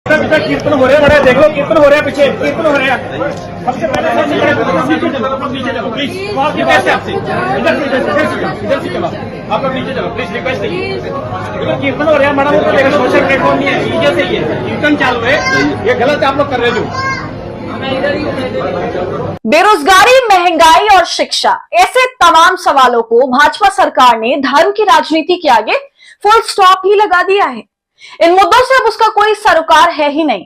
कीर्तन हो रहे हैं, देख लो कीर्तन हो रहा है, पीछे कीर्तन हो रहा है। सबसे पहले नीचे चलो प्लीज, कैसे आपसे इधर से चलो, आप लोग नीचे चलो प्लीज, रिक्वेस्ट है। कीर्तन हो रहा है मैडम, ऊपर सोशल प्लेटफॉर्म नहीं है, नीचे से ही है, कीर्तन चालू है, ये गलत आप लोग कर रहे हो। बेरोजगारी, महंगाई और शिक्षा, ऐसे तमाम सवालों को भाजपा सरकार ने धर्म की राजनीति के आगे फुल स्टॉप ही लगा दिया है। इन मुद्दों से अब उसका कोई सरोकार है ही नहीं।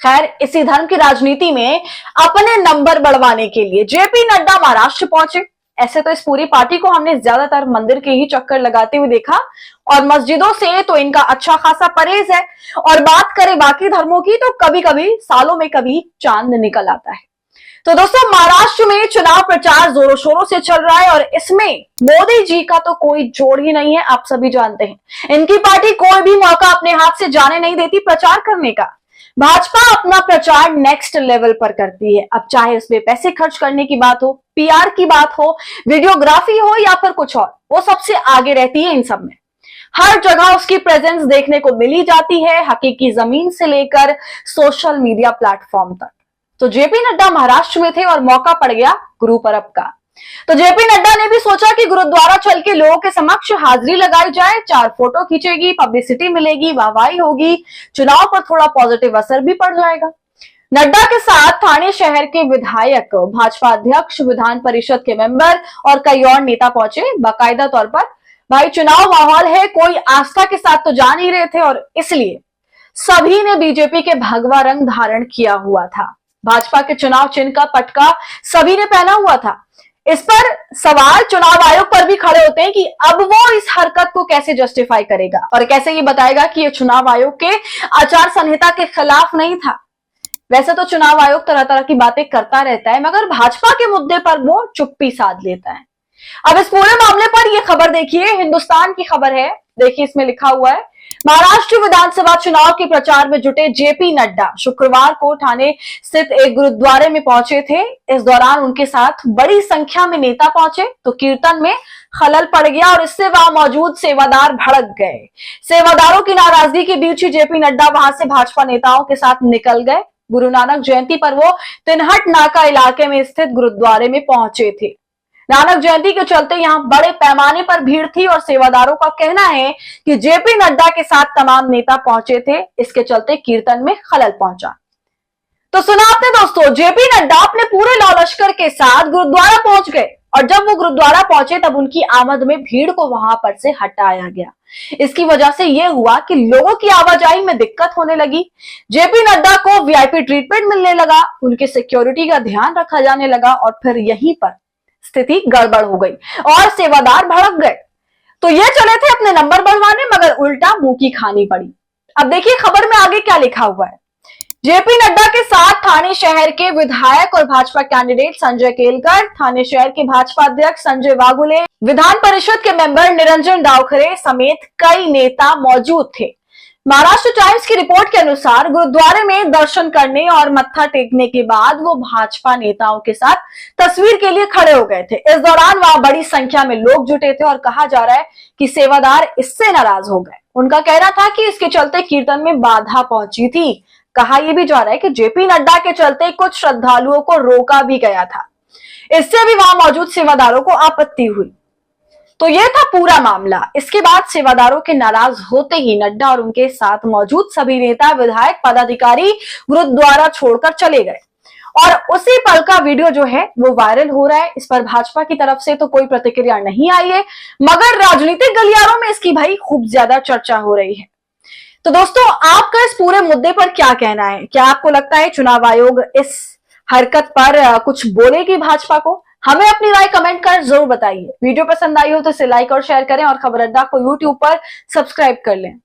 खैर, इसी धर्म की राजनीति में अपने नंबर बढ़वाने के लिए जेपी नड्डा महाराष्ट्र पहुंचे। ऐसे तो इस पूरी पार्टी को हमने ज्यादातर मंदिर के ही चक्कर लगाते हुए देखा और मस्जिदों से तो इनका अच्छा खासा परहेज है, और बात करें बाकी धर्मों की तो कभी कभी सालों में कभी चांद निकल आता है। तो दोस्तों, महाराष्ट्र में चुनाव प्रचार जोरों शोरों से चल रहा है और इसमें मोदी जी का तो कोई जोड़ ही नहीं है, आप सभी जानते हैं। इनकी पार्टी कोई भी मौका अपने हाथ से जाने नहीं देती प्रचार करने का। भाजपा अपना प्रचार नेक्स्ट लेवल पर करती है, अब चाहे उसमें पैसे खर्च करने की बात हो, पीआर की बात हो, वीडियोग्राफी हो या फिर कुछ और, वो सबसे आगे रहती है इन सब में। हर जगह उसकी प्रेजेंस देखने को मिली जाती है, हकीकी जमीन से लेकर सोशल मीडिया प्लेटफॉर्म तक। तो जेपी नड्डा महाराष्ट्र में थे और मौका पड़ गया गुरु परब का। तो जेपी नड्डा ने भी सोचा कि गुरुद्वारा चल के लोगों के समक्ष हाजिरी लगाई जाए, 4 फोटो खींचेगी, पब्लिसिटी मिलेगी, वाहवाही होगी, चुनाव पर थोड़ा पॉजिटिव असर भी पड़ जाएगा। नड्डा के साथ थाने शहर के विधायक, भाजपा अध्यक्ष, विधान परिषद के मेंबर और कई और नेता पहुंचे। बाकायदा तौर पर भाई चुनाव माहौल है, कोई आस्था के साथ तो जा नहीं रहे थे और इसलिए सभी ने बीजेपी के भगवा रंग धारण किया हुआ था। भाजपा के चुनाव चिन्ह का पटका सभी ने पहना हुआ था। इस पर सवाल चुनाव आयोग पर भी खड़े होते हैं कि अब वो इस हरकत को कैसे जस्टिफाई करेगा और कैसे ये बताएगा कि ये चुनाव आयोग के आचार संहिता के खिलाफ नहीं था। वैसे तो चुनाव आयोग तरह तरह की बातें करता रहता है, मगर भाजपा के मुद्दे पर वो चुप्पी साध लेता है। अब इस पूरे मामले पर ये खबर देखिए, हिंदुस्तान की खबर है। देखिए, इसमें लिखा हुआ है, महाराष्ट्र विधानसभा चुनाव के प्रचार में जुटे जेपी नड्डा शुक्रवार को ठाणे स्थित एक गुरुद्वारे में पहुंचे थे। इस दौरान उनके साथ बड़ी संख्या में नेता पहुंचे तो कीर्तन में खलल पड़ गया और इससे वहां मौजूद सेवादार भड़क गए। सेवादारों की नाराजगी के बीच ही जेपी नड्डा वहां से भाजपा नेताओं के साथ निकल गए। गुरु नानक जयंती पर वो तिनहट नाका इलाके में स्थित गुरुद्वारे में पहुंचे थे। नानक जयंती के चलते यहां बड़े पैमाने पर भीड़ थी और सेवादारों का कहना है कि जेपी नड्डा के साथ तमाम नेता पहुंचे थे, इसके चलते कीर्तन में खलल पहुंचा। तो सुना आपने दोस्तों, जेपी नड्डा अपने पूरे लौ लश्कर के साथ गुरुद्वारा पहुंच गए और जब वो गुरुद्वारा पहुंचे तब उनकी आमद में भीड़ को वहां पर से हटाया गया। इसकी वजह से यह हुआ कि लोगों की आवाजाही में दिक्कत होने लगी। जेपी नड्डा को वीआईपी ट्रीटमेंट मिलने लगा, उनकी सिक्योरिटी का ध्यान रखा जाने लगा और फिर यहीं पर स्थिति गड़बड़ हो गई और सेवादार भड़क गए। तो ये चले थे अपने नंबर बढ़वाने, मगर उल्टा मुंह की खानी पड़ी। अब देखिए खबर में आगे क्या लिखा हुआ है। जेपी नड्डा के साथ थाने शहर के विधायक और भाजपा कैंडिडेट संजय केलकर, थाने शहर के भाजपा अध्यक्ष संजय वागुले, विधान परिषद के मेंबर निरंजन डावखरे समेत कई नेता मौजूद थे। महाराष्ट्र टाइम्स की रिपोर्ट के अनुसार गुरुद्वारे में दर्शन करने और मत्था टेकने के बाद वो भाजपा नेताओं के साथ तस्वीर के लिए खड़े हो गए थे। इस दौरान वहां बड़ी संख्या में लोग जुटे थे और कहा जा रहा है कि सेवादार इससे नाराज हो गए। उनका कहना था कि इसके चलते कीर्तन में बाधा पहुंची थी। कहा यह भी जा रहा है कि जेपी नड्डा के चलते कुछ श्रद्धालुओं को रोका भी गया था, इससे भी वहां मौजूद सेवादारों को आपत्ति हुई। तो यह था पूरा मामला। इसके बाद सेवादारों के नाराज होते ही नड्डा और उनके साथ मौजूद सभी नेता, विधायक, पदाधिकारी गुरुद्वारा छोड़कर चले गए और उसी पल का वीडियो जो है वो वायरल हो रहा है। इस पर भाजपा की तरफ से तो कोई प्रतिक्रिया नहीं आई है, मगर राजनीतिक गलियारों में इसकी भाई खूब ज्यादा चर्चा हो रही है। तो दोस्तों, आपका इस पूरे मुद्दे पर क्या कहना है? क्या आपको लगता है चुनाव आयोग इस हरकत पर कुछ बोलेगी भाजपा को? हमें अपनी राय कमेंट कर जरूर बताइए। वीडियो पसंद आई हो तो इसे लाइक और शेयर करें और खबर अड्डा को यूट्यूब पर सब्सक्राइब कर लें।